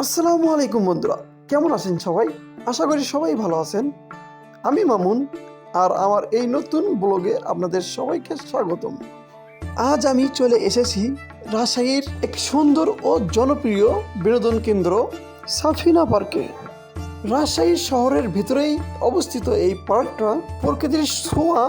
আসসালামু আলাইকুম বন্ধুরা, কেমন আছেন সবাই? আশা করি সবাই ভালো আছেন। আমি মামুন, আর আমার এই নতুন ব্লগে আপনাদের সবাইকে স্বাগতম। আজ আমি চলে এসেছি রাজশাহীর এক সুন্দর ও জনপ্রিয় বিনোদন কেন্দ্র সাফিনা পার্কে। রাজশাহী শহরের ভিতরেই অবস্থিত এই পার্কটা প্রকৃতির ছোঁয়া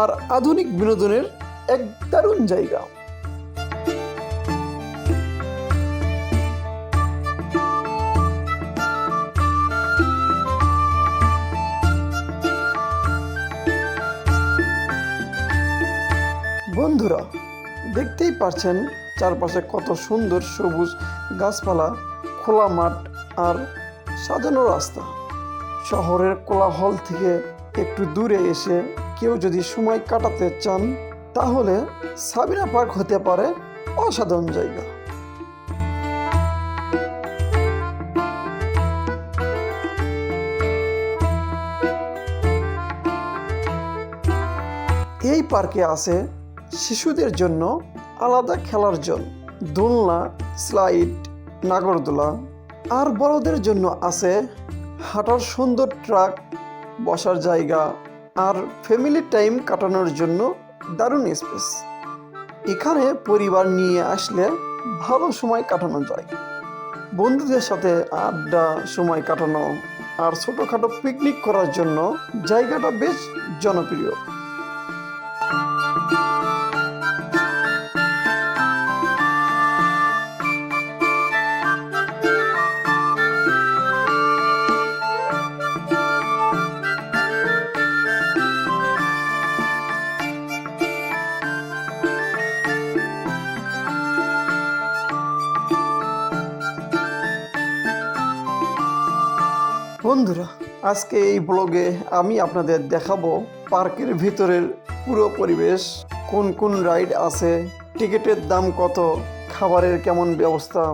আর আধুনিক বিনোদনের এক দারুণ জায়গা। বন্ধুরা, দেখতেই পাচ্ছেন চারপাশে কত সুন্দর সবুজ গাছপালা, খোলা মাঠ আর সাজানো রাস্তা। শহরের কোলাহল থেকে একটু দূরে এসে কেউ যদি সময় কাটাতে চান তাহলে সাবিনা পার্ক হতে পারে অসাধারণ জায়গা। এই পার্কে আছে শিশুদের জন্য আলাদা খেলার জন্য, দোলনা, স্লাইড, নাগরদোলা, আর বড়দের জন্য আছে হাঁটার সুন্দর ট্রাক, বসার জায়গা আর ফ্যামিলি টাইম কাটানোর জন্য দারুণ স্পেস। এখানে পরিবার নিয়ে আসলে ভালো সময় কাটানো যায়। বন্ধুদের সাথে আড্ডা, সময় কাটানো আর ছোটোখাটো পিকনিক করার জন্য জায়গাটা বেশ জনপ্রিয়। বন্ধুরা, আজকে এই ব্লগে আমি আপনাদের দেখাবো পার্কের ভিতরের পুরো পরিবেশ, কোন কোন রাইড আছে, টিকিটের দাম কত, খাবারের কেমন ব্যবস্থা,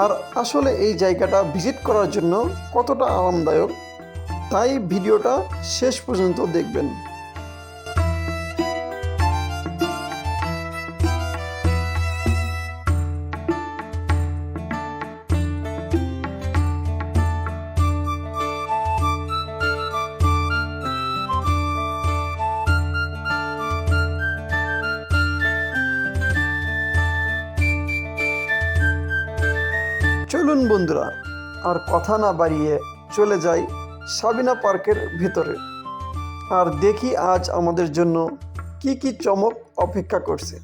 আর আসলে এই জায়গাটা ভিজিট করার জন্য কতটা আরামদায়ক। তাই ভিডিওটা শেষ পর্যন্ত দেখবেন। চলুন বন্ধুরা, আর কথা না বাড়িয়ে চলে যাই সাবিনা পার্কের ভিতরে আর দেখি আজ আমাদের জন্য কি কি চমক অপেক্ষা করছে।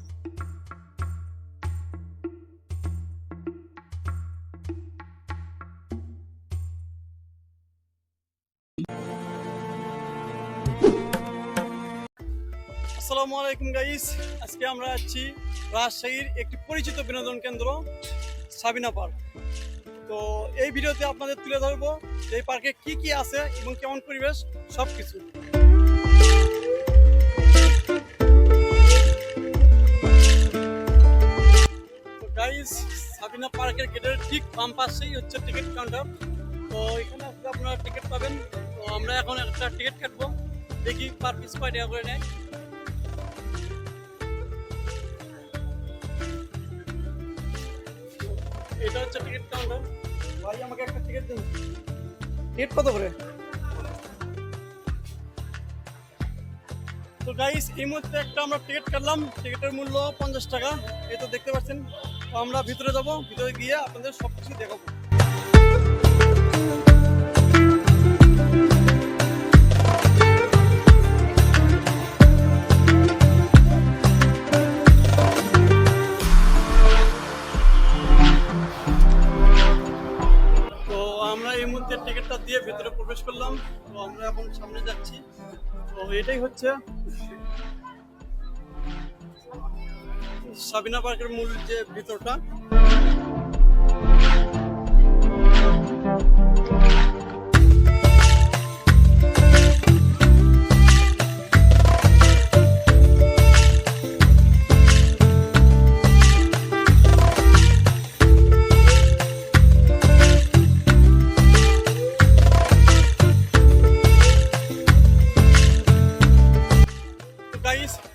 আসসালামু আলাইকুম গাইস, আজকে আমরা আছি রাজশাহীর একটি পরিচিত বিনোদন কেন্দ্র সাবিনা পার্ক। তো এই ভিডিওতে আপনাদের তুলে ধরবো এই পার্কে কি কি আছে এবং কেমন পরিবেশ, সব কিছু। তো গাইস, সাবিনা পার্কের গেটের ঠিক বাম পাশেই হচ্ছে টিকিট কাউন্টার। তো এখানে আপনারা টিকিট পাবেন। তো আমরা এখন একটা টিকিট কাটবো, দেখি পার পিস কয় টাকা করে নেয়। এটা হচ্ছে টিকিট কাউন্টার। ভাই, আমাকে একটা টিকিট দিন। টিকিট কত করে? তো গাইস, এই মুহূর্তে একটা আমরা টিকিট কাটলাম, টিকিটের মূল্য 50 টাকা। এই তো দেখতে পাচ্ছেন। তো আমরা ভিতরে যাব, ভিতরে গিয়ে আপনাদের সব কিছু দেখাবো। টিকিটটা দিয়ে ভেতরে প্রবেশ করলাম। তো আমরা এখন সামনে যাচ্ছি। তো এটাই হচ্ছে সাবিনা পার্কের মূল যে ভিতরটা।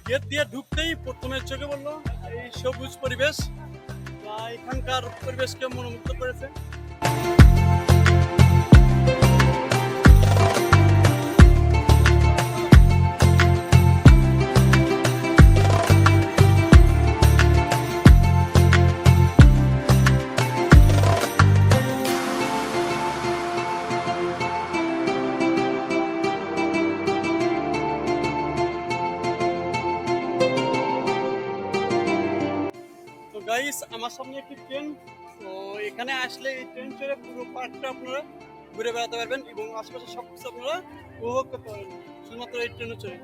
গেট দিয়ে ঢুকতেই প্রথমে চোখে পড়লো এই সবুজ পরিবেশ। এখানকার পরিবেশকে মনোমুগ্ধ করেছে। সামনে একটি ট্রেন। তো এখানে আসলে এই ট্রেন চড়ে পুরো পার্কটা আপনারা ঘুরে বেড়াতে পারবেন এবং আশেপাশে সব কিছু আপনারা উপভোগ করতে পারবেন শুধুমাত্র এই ট্রেনে চড়ে।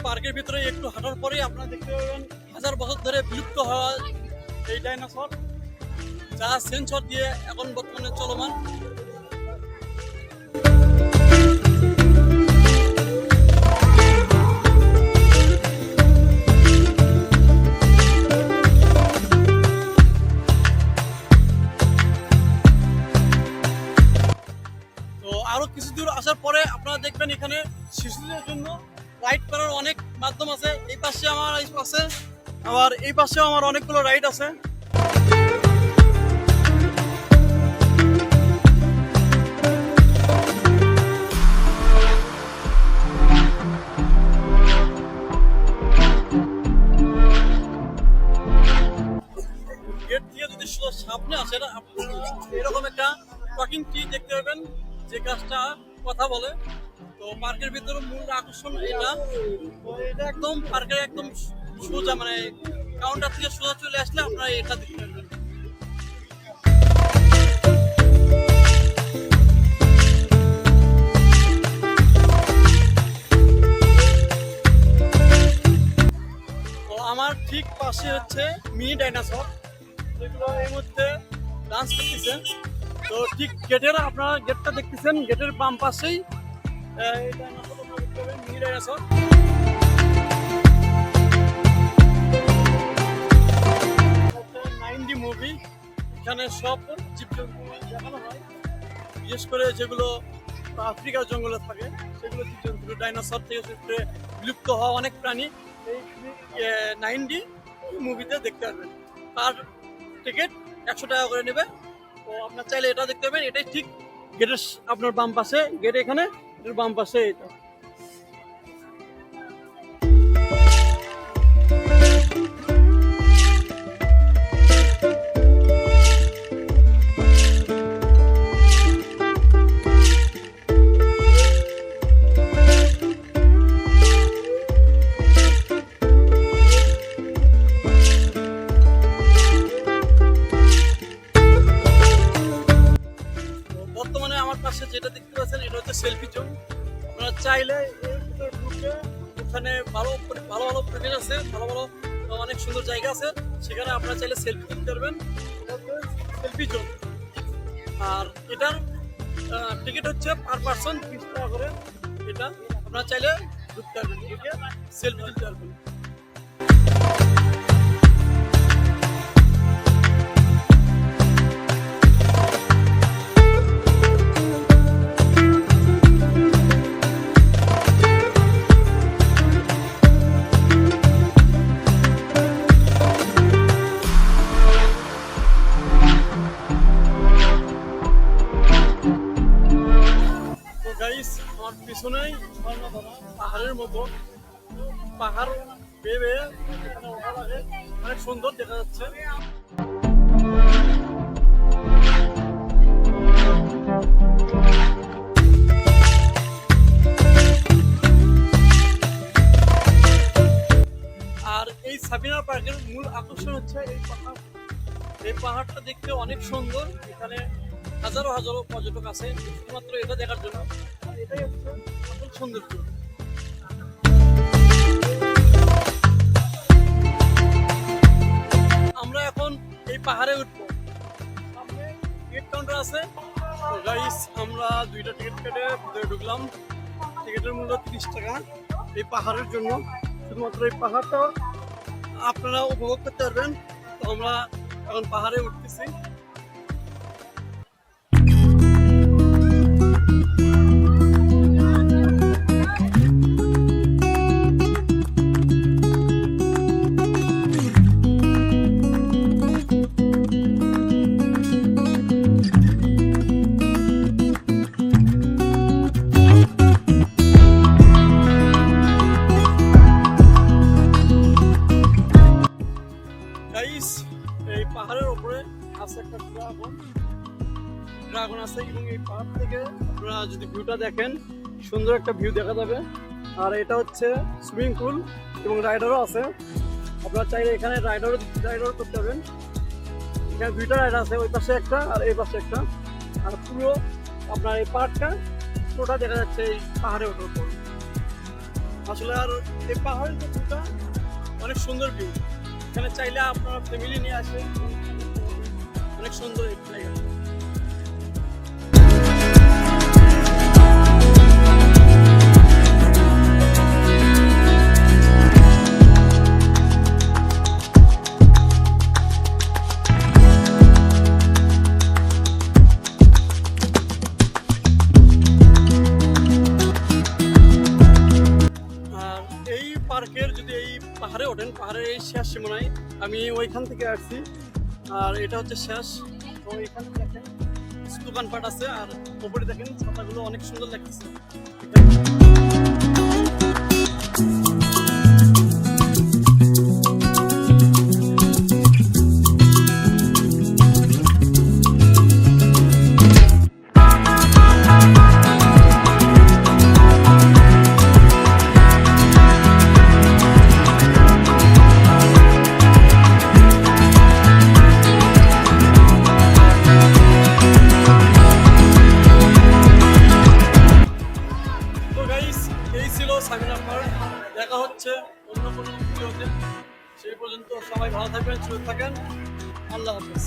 পার্কের ভিতরে একটু হাঁটার পরেই আপনারা দেখতে পাবেন হাজার বছর ধরে বিলুপ্ত হওয়া এই ডাইনোসর, যা সেন্সর দিয়ে এখন বর্তমানে চলমান। তো আরো কিছু দূর আসার পরে আপনারা দেখবেন এখানে শিশুদের জন্য রাইড করার অনেক মাধ্যম আছে। এই পাশে আমার আছে, আবার এই পাশেও আমার অনেকগুলো রাইড আছে। গেট থেকে যদি শুধু সামনে আসেন আপনি এরকম একটা টকিং ট্রি দেখতে পাবেন, যে গাছটা কথা বলে। তো পার্কের ভিতরে মূল আকর্ষণ এটা। তো এটা একদম পার্কের একদম সোজা, মানে কাউন্টার থেকে সোজা চলে আসলে আপনারা এটা দেখতে পারবেন। তো আমার ঠিক পাশে হচ্ছে মিনি ডাইনোসর, যেগুলো এই মধ্যে ডান্স করতেছে। তো ঠিক গেটের আপনারা গেটটা দেখতেছেন, গেটের বাম পাশেই এই ডাইনোসর আপনারা দেখতে পাবেন, মিনি ডাইনোসর। মুভি, এখানে সব জীবজন্তু দেখানো হয়, বিশেষ করে যেগুলো আফ্রিকার জঙ্গলে থাকে সেগুলো জীবজন্তু, ডাইনোসর থেকে শুরু করে বিলুপ্ত হওয়া অনেক প্রাণী এই 9D মুভিতে দেখতে পারবেন। তার টিকিট 100 টাকা করে নেবে। তো আপনার চাইলে এটা দেখতে পাবেন, এটাই ঠিক গেটের আপনার বাম পাশে, গেট এখানে, এর বাম পাশে এটা। বর্তমানে আমার পাশে যেটা দেখতে পাচ্ছেন এটা হচ্ছে সেলফি জোন। আপনারা চাইলে ওখানে ভালো ভালো ভালো পরিবেশ আছে, ভালো ভালো অনেক সুন্দর জায়গা আছে, সেখানে আপনারা চাইলে সেলফি তুলতে পারবেন। Selfie zone. আর এটার টিকিট হচ্ছে পার পার্সন 30 টাকা করে। এটা আপনারা চাইলে ঢুকতে পারবেন, ঢুকে সেলফি তুলতে পারবেন। আমার পিছনেই ঝর্ণা ধরা পাহাড়ের মতো, পাহাড় বেয়ে বেয়ে এখানে ওঠা লাগে, অনেক সুন্দর দেখা যাচ্ছে। আর এই সাবিনা পার্কের মূল আকর্ষণ হচ্ছে এই পাহাড়। এই পাহাড়টা দেখতে অনেক সুন্দর, এখানে হাজারো হাজারো পর্যটক আছে শুধুমাত্র এটা দেখার জন্য। এটাই হচ্ছে আসল সৌন্দর্য। আমরা এখন এই পাহাড়ে উঠবো, সামনে টিকিট কাউন্টার আছে। তো গাইস আমরা 2টা টিকিট কেটে ভিতরে ঢুকলাম। টিকিটের মূল্য 30 টাকা এই পাহাড়ের জন্য। শুধুমাত্র এই পাহাড়টা আপনারা উপভোগ করতে পারবেন। তো আমরা এখন পাহাড়ে উঠতেছি। গাইস, এই পাহাড়ের উপরে আছে একটা ড্রাগন আছে, এবং এই পাহাড় থেকে আপনারা যদি ভিউটা দেখেন, সুন্দর একটা ভিউ দেখা যাবে। আর এটা হচ্ছে সুইমিং পুল এবং রাইডারও আছে। আপনারা চাইলে এখানে রাইডারও করতে পারবেন। এখানে দুইটা রাইডার আছে, ওই পাশে একটা আর এই পাশে একটা। আর পুরো আপনার এই পাহাড়টা পুরোটা দেখা যাচ্ছে এই পাহাড়ের উপর। আসলে আর এই পাহাড়ের যে ভিউটা অনেক সুন্দর ভিউ। এখানে চাইলে আপনারা ফ্যামিলি নিয়ে আসেন, অনেক সুন্দর এই জায়গা। এই পার্কের যদি এই পাহাড়ে ওঠেন, পাহাড়ের এই শেষ সীমানায় আমি ওইখান থেকে আসছি। আর এটা হচ্ছে শেষ। তো এখানে দেখেন দোকানপাট আছে, আর উপরে দেখেন ছাতাগুলো অনেক সুন্দর লাগতেছে। এই ছিল সাবিনা পার্ক। দেখা হচ্ছে অন্য কোনো ভিডিওতে। সেই পর্যন্ত সবাই ভালো থাকবেন, সুস্থ থাকেন। আল্লাহ হাফেজ।